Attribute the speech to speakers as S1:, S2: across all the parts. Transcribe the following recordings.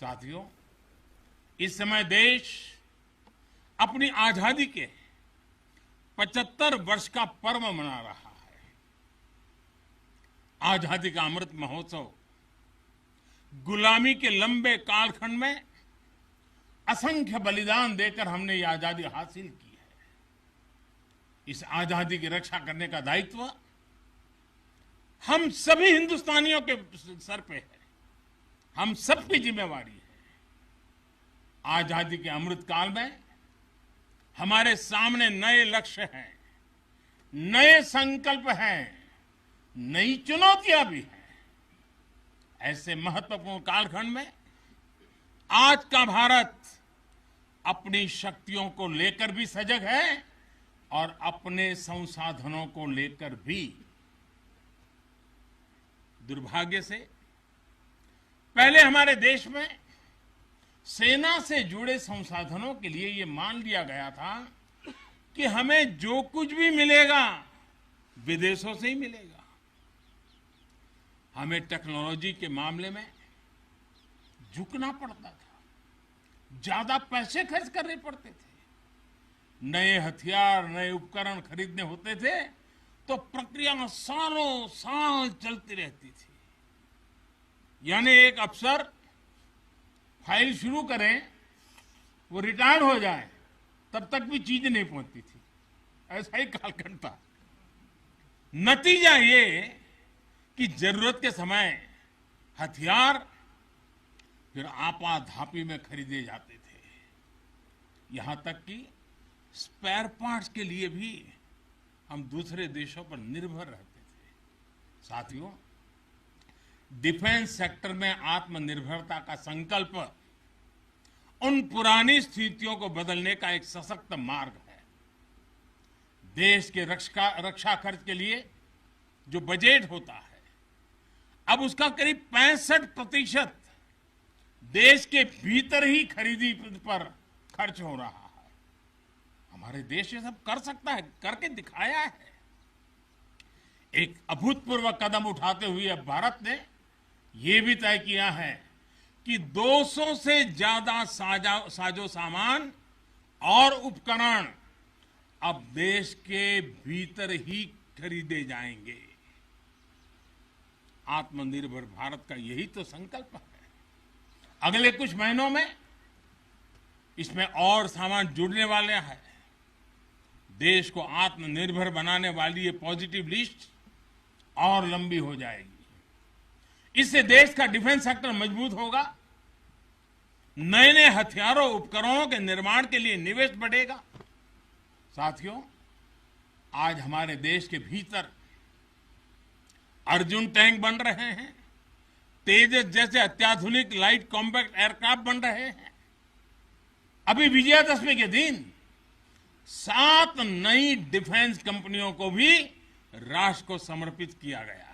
S1: साथियों, इस समय देश अपनी आजादी के 75 वर्ष का पर्व मना रहा है। आजादी का अमृत महोत्सव गुलामी के लंबे कालखंड में असंख्य बलिदान देकर हमने ये आजादी हासिल की है। इस आजादी की रक्षा करने का दायित्व हम सभी हिंदुस्तानियों के सर पे है। हम सबकी जिम्मेवारी है। आजादी के अमृत काल में हमारे सामने नए लक्ष्य हैं, नए संकल्प हैं, नई चुनौतियां भी हैं। ऐसे महत्वपूर्ण कालखंड में आज का भारत अपनी शक्तियों को लेकर भी सजग है और अपने संसाधनों को लेकर भी। दुर्भाग्य से पहले हमारे देश में सेना से जुड़े संसाधनों के लिए ये मान लिया गया था कि हमें जो कुछ भी मिलेगा विदेशों से ही मिलेगा। हमें टेक्नोलॉजी के मामले में झुकना पड़ता था, ज्यादा पैसे खर्च करने पड़ते थे। नए हथियार, नए उपकरण खरीदने होते थे तो प्रक्रिया सालों साल चलती रहती थी। यानी एक अफसर फाइल शुरू करें, वो रिटायर हो जाए, तब तक भी चीज नहीं पहुंचती थी। ऐसा ही कालखंड था। नतीजा ये कि जरूरत के समय हथियार फिर आपाधापी में खरीदे जाते थे। यहां तक कि स्पेयर पार्ट्स के लिए भी हम दूसरे देशों पर निर्भर रहते थे। साथियों, डिफेंस सेक्टर में आत्मनिर्भरता का संकल्प उन पुरानी स्थितियों को बदलने का एक सशक्त मार्ग है। देश के रक्षा खर्च के लिए जो बजट होता है, अब उसका करीब 65% देश के भीतर ही खरीदी पर खर्च हो रहा है। हमारे देश ये सब कर सकता है, करके दिखाया है। एक अभूतपूर्व कदम उठाते हुए अब भारत ने यह भी तय किया है कि 200 से ज्यादा साजो सामान और उपकरण अब देश के भीतर ही खरीदे जाएंगे। आत्मनिर्भर भारत का यही तो संकल्प है। अगले कुछ महीनों में इसमें और सामान जुड़ने वाले हैं। देश को आत्मनिर्भर बनाने वाली ये पॉजिटिव लिस्ट और लंबी हो जाएगी। इससे देश का डिफेंस सेक्टर मजबूत होगा, नए नए हथियारों उपकरणों के निर्माण के लिए निवेश बढ़ेगा। साथियों, आज हमारे देश के भीतर अर्जुन टैंक बन रहे हैं, तेजस जैसे अत्याधुनिक लाइट कॉम्पैक्ट एयरक्राफ्ट बन रहे हैं। अभी विजयादशमी के दिन 7 नई डिफेंस कंपनियों को भी राष्ट्र को समर्पित किया गया है।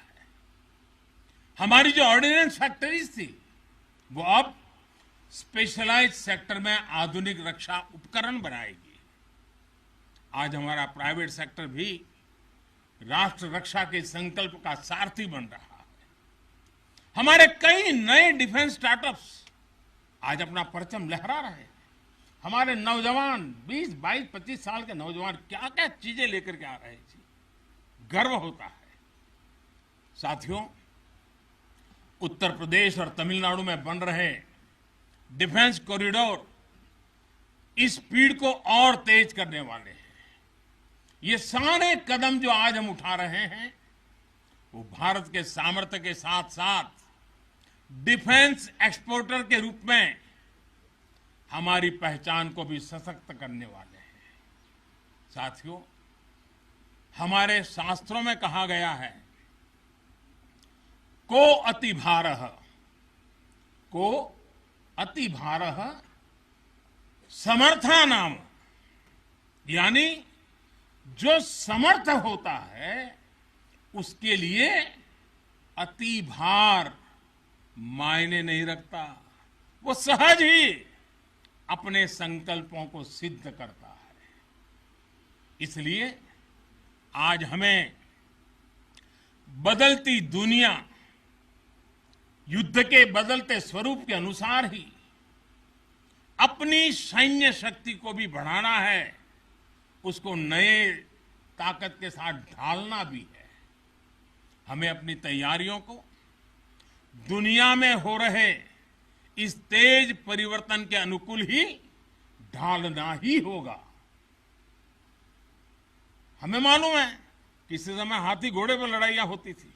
S1: हमारी जो ऑर्डिनेंस फैक्ट्रीज थी, वो अब स्पेशलाइज्ड सेक्टर में आधुनिक रक्षा उपकरण बनाएगी। आज हमारा प्राइवेट सेक्टर भी राष्ट्र रक्षा के संकल्प का सारथी बन रहा है। हमारे कई नए डिफेंस स्टार्टअप्स आज अपना परचम लहरा रहे हैं। हमारे नौजवान 20, 22, 25 साल के नौजवान क्या क्या चीजें लेकर के आ रहे हैं, गर्व होता है। साथियों, उत्तर प्रदेश और तमिलनाडु में बन रहे डिफेंस कॉरिडोर इस स्पीड को और तेज करने वाले हैं। ये सारे कदम जो आज हम उठा रहे हैं, वो भारत के सामर्थ्य के साथ साथ डिफेंस एक्सपोर्टर के रूप में हमारी पहचान को भी सशक्त करने वाले हैं। साथियों, हमारे शास्त्रों में कहा गया है, को अति भारः समर्था नाम, यानी जो समर्थ होता है उसके लिए अति भार मायने नहीं रखता। वो सहज ही अपने संकल्पों को सिद्ध करता है। इसलिए आज हमें बदलती दुनिया युद्ध के बदलते स्वरूप के अनुसार ही अपनी सैन्य शक्ति को भी बढ़ाना है, उसको नए ताकत के साथ ढालना भी है। हमें अपनी तैयारियों को दुनिया में हो रहे इस तेज परिवर्तन के अनुकूल ही ढालना ही होगा। हमें मालूम है कि इस समय हाथी घोड़े पर लड़ाइयां होती थी।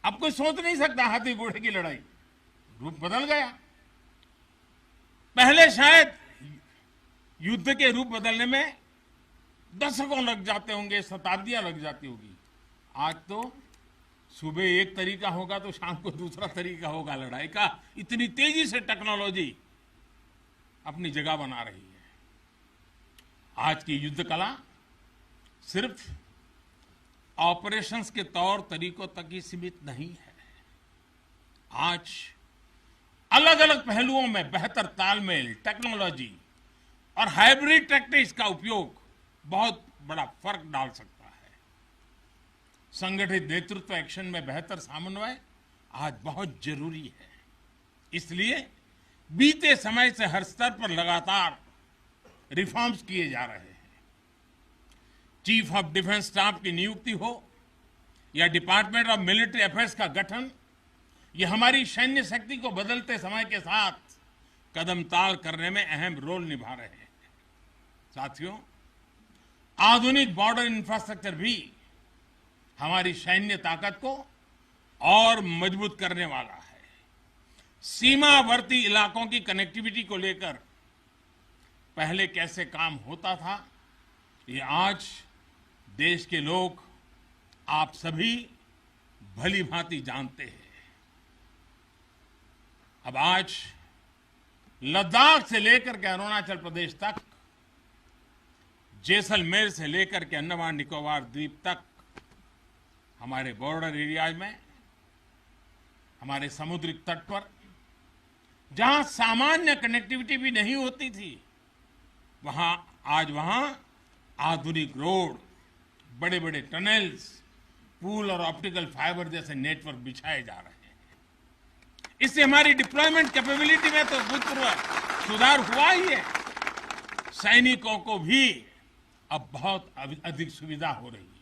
S1: अब कोई सोच नहीं सकता हाथी घोड़े की लड़ाई, रूप बदल गया। पहले शायद युद्ध के रूप बदलने में दशकों लग जाते होंगे, शताब्दियां लग जाती होगी। आज तो सुबह एक तरीका होगा तो शाम को दूसरा तरीका होगा लड़ाई का। इतनी तेजी से टेक्नोलॉजी अपनी जगह बना रही है। आज की युद्ध कला सिर्फ ऑपरेशंस के तौर तरीकों तक ही सीमित नहीं है। आज अलग अलग पहलुओं में बेहतर तालमेल, टेक्नोलॉजी और हाइब्रिड टैक्टिक्स का उपयोग बहुत बड़ा फर्क डाल सकता है। संगठित नेतृत्व एक्शन में बेहतर समन्वय आज बहुत जरूरी है। इसलिए बीते समय से हर स्तर पर लगातार रिफॉर्म्स किए जा रहे हैं। चीफ ऑफ डिफेंस स्टाफ की नियुक्ति हो या डिपार्टमेंट ऑफ मिलिट्री अफेयर्स का गठन, ये हमारी सैन्य शक्ति को बदलते समय के साथ कदम ताल करने में अहम रोल निभा रहे हैं। साथियों, आधुनिक बॉर्डर इंफ्रास्ट्रक्चर भी हमारी सैन्य ताकत को और मजबूत करने वाला है। सीमावर्ती इलाकों की कनेक्टिविटी को लेकर पहले कैसे काम होता था, ये आज देश के लोग, आप सभी भली भांति जानते हैं। अब आज लद्दाख से लेकर के अरुणाचल प्रदेश तक, जैसलमेर से लेकर के अंडमान निकोबार द्वीप तक, हमारे बॉर्डर एरियाज में, हमारे समुद्री तट पर जहां सामान्य कनेक्टिविटी भी नहीं होती थी, वहां आधुनिक रोड, बड़े बड़े टनल्स, पूल और ऑप्टिकल फाइबर जैसे नेटवर्क बिछाए जा रहे हैं। इससे हमारी डिप्लॉयमेंट कैपेबिलिटी में तो भूतपूर्व सुधार हुआ ही है। सैनिकों को भी अब बहुत अधिक सुविधा हो रही है।